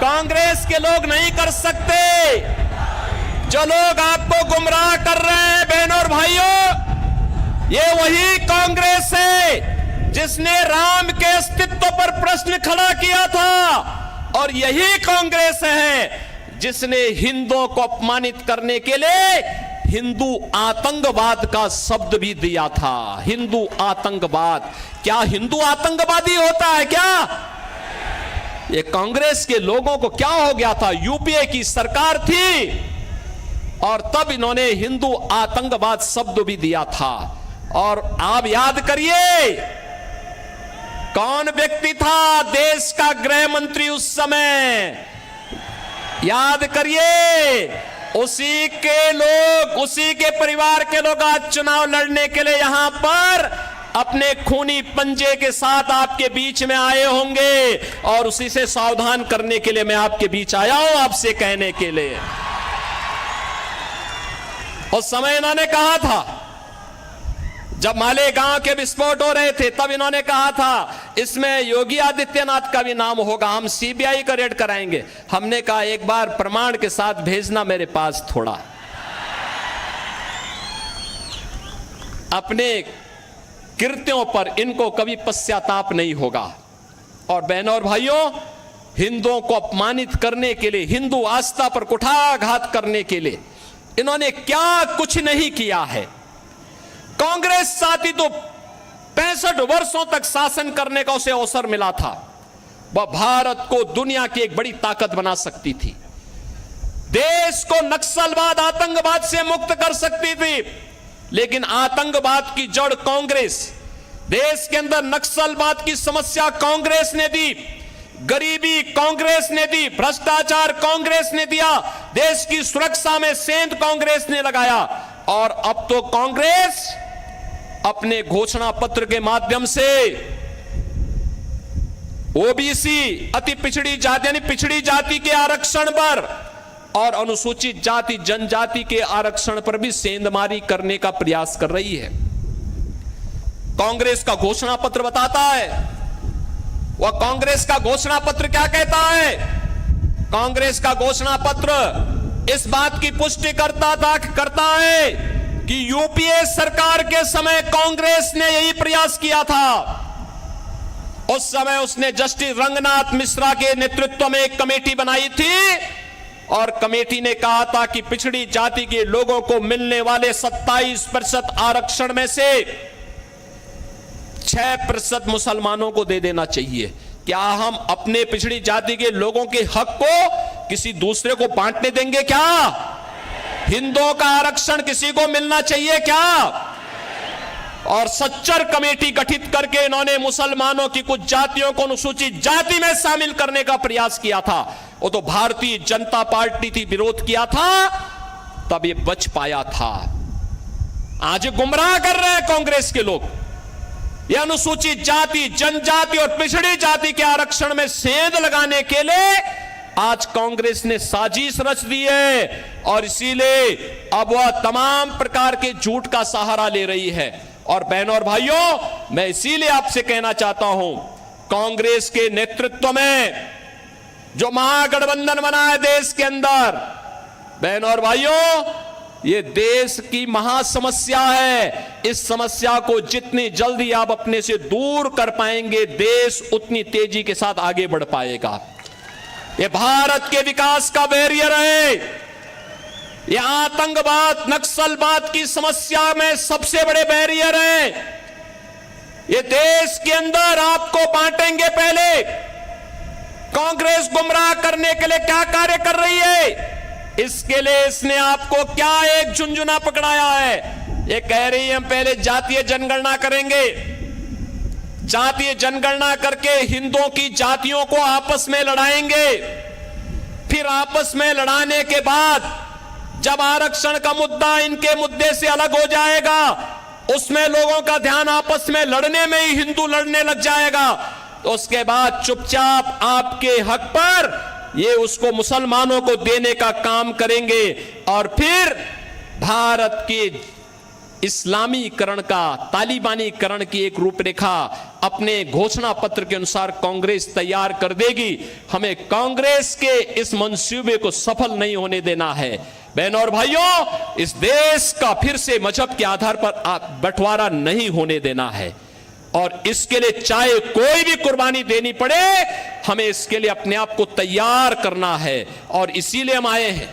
कांग्रेस के लोग नहीं कर सकते। जो लोग आपको गुमराह कर रहे हैं बहनों और भाइयों, ये वही कांग्रेस है जिसने राम के अस्तित्व पर प्रश्न खड़ा किया था, और यही कांग्रेस है जिसने हिंदुओं को अपमानित करने के लिए हिंदू आतंकवाद का शब्द भी दिया था। हिंदू आतंकवाद, क्या हिंदू आतंकवादी होता है क्या? ये कांग्रेस के लोगों को क्या हो गया था? यूपीए की सरकार थी और तब इन्होंने हिंदू आतंकवाद शब्द भी दिया था। और आप याद करिए कौन व्यक्ति था देश का गृह मंत्री उस समय, याद करिए। उसी के लोग, उसी के परिवार के लोग आज चुनाव लड़ने के लिए यहां पर अपने खूनी पंजे के साथ आपके बीच में आए होंगे, और उसी से सावधान करने के लिए मैं आपके बीच आया हूं, आपसे कहने के लिए। उस समय इन्होंने कहा था, जब मालेगांव के विस्फोट हो रहे थे, तब इन्होंने कहा था इसमें योगी आदित्यनाथ का भी नाम होगा, हम सीबीआई का रेड कराएंगे। हमने कहा एक बार प्रमाण के साथ भेजना मेरे पास थोड़ा। अपने कृत्यों पर इनको कभी पश्चाताप नहीं होगा। और बहनों और भाइयों, हिंदुओं को अपमानित करने के लिए, हिंदू आस्था पर कुठाराघात करने के लिए इन्होंने क्या कुछ नहीं किया है। कांग्रेस साथी तो 65 वर्षों तक शासन करने का उसे अवसर मिला था। वह भारत को दुनिया की एक बड़ी ताकत बना सकती थी, देश को नक्सलवाद, आतंकवाद से मुक्त कर सकती थी। लेकिन आतंकवाद की जड़ कांग्रेस, देश के अंदर नक्सलवाद की समस्या कांग्रेस ने दी, गरीबी कांग्रेस ने दी, भ्रष्टाचार कांग्रेस ने दिया, देश की सुरक्षा में सेंध कांग्रेस ने लगाया। और अब तो कांग्रेस अपने घोषणा पत्र के माध्यम से ओबीसी, अति पिछड़ी जाति यानी पिछड़ी जाति के आरक्षण पर और अनुसूचित जाति जनजाति के आरक्षण पर भी सेंधमारी करने का प्रयास कर रही है। कांग्रेस का घोषणा पत्र बताता है, वह कांग्रेस का घोषणा पत्र क्या कहता है? कांग्रेस का घोषणा पत्र इस बात की पुष्टि करता है कि यूपीए सरकार के समय कांग्रेस ने यही प्रयास किया था। उस समय उसने जस्टिस रंगनाथ मिश्रा के नेतृत्व में एक कमेटी बनाई थी, और कमेटी ने कहा था कि पिछड़ी जाति के लोगों को मिलने वाले 27% आरक्षण में से 6% मुसलमानों को दे देना चाहिए। क्या हम अपने पिछड़ी जाति के लोगों के हक को किसी दूसरे को बांटने देंगे क्या? हिंदुओं का आरक्षण किसी को मिलना चाहिए क्या? और सच्चर कमेटी गठित करके इन्होंने मुसलमानों की कुछ जातियों को अनुसूचित जाति में शामिल करने का प्रयास किया था। वो तो भारतीय जनता पार्टी थी, विरोध किया था, तब ये बच पाया था। आज गुमराह कर रहे हैं कांग्रेस के लोग। ये अनुसूचित जाति, जनजाति और पिछड़ी जाति के आरक्षण में सेंध लगाने के लिए आज कांग्रेस ने साजिश रच दी है, और इसीलिए अब वह तमाम प्रकार के झूठ का सहारा ले रही है। और बहनों और भाइयों, मैं इसीलिए आपसे कहना चाहता हूं, कांग्रेस के नेतृत्व में जो महागठबंधन बना है देश के अंदर, बहनों और भाइयों, ये देश की महासमस्या है। इस समस्या को जितनी जल्दी आप अपने से दूर कर पाएंगे, देश उतनी तेजी के साथ आगे बढ़ पाएगा। ये भारत के विकास का बैरियर है। ये आतंकवाद, नक्सलवाद की समस्या में सबसे बड़े बैरियर है। ये देश के अंदर आपको बांटेंगे। पहले कांग्रेस गुमराह करने के लिए क्या कार्य कर रही है, इसके लिए इसने आपको क्या एक झुंझुना पकड़ाया है। ये कह रही है हम पहले जातीय जनगणना करेंगे, जातीय जनगणना करके हिंदुओं की जातियों को आपस में लड़ाएंगे, फिर आपस में लड़ाने के बाद जब आरक्षण का मुद्दा इनके मुद्दे से अलग हो जाएगा, उसमें लोगों का ध्यान आपस में लड़ने में ही हिंदू लड़ने लग जाएगा, तो उसके बाद चुपचाप आपके हक पर ये उसको मुसलमानों को देने का काम करेंगे। और फिर भारत की इस्लामीकरण का, तालिबानीकरण की एक रूपरेखा अपने घोषणा पत्र के अनुसार कांग्रेस तैयार कर देगी। हमें कांग्रेस के इस मंसूबे को सफल नहीं होने देना है। बहनों और भाइयों, इस देश का फिर से मजहब के आधार पर बंटवारा नहीं होने देना है और इसके लिए चाहे कोई भी कुर्बानी देनी पड़े, हमें इसके लिए अपने आप को तैयार करना है और इसीलिए हम आए हैं।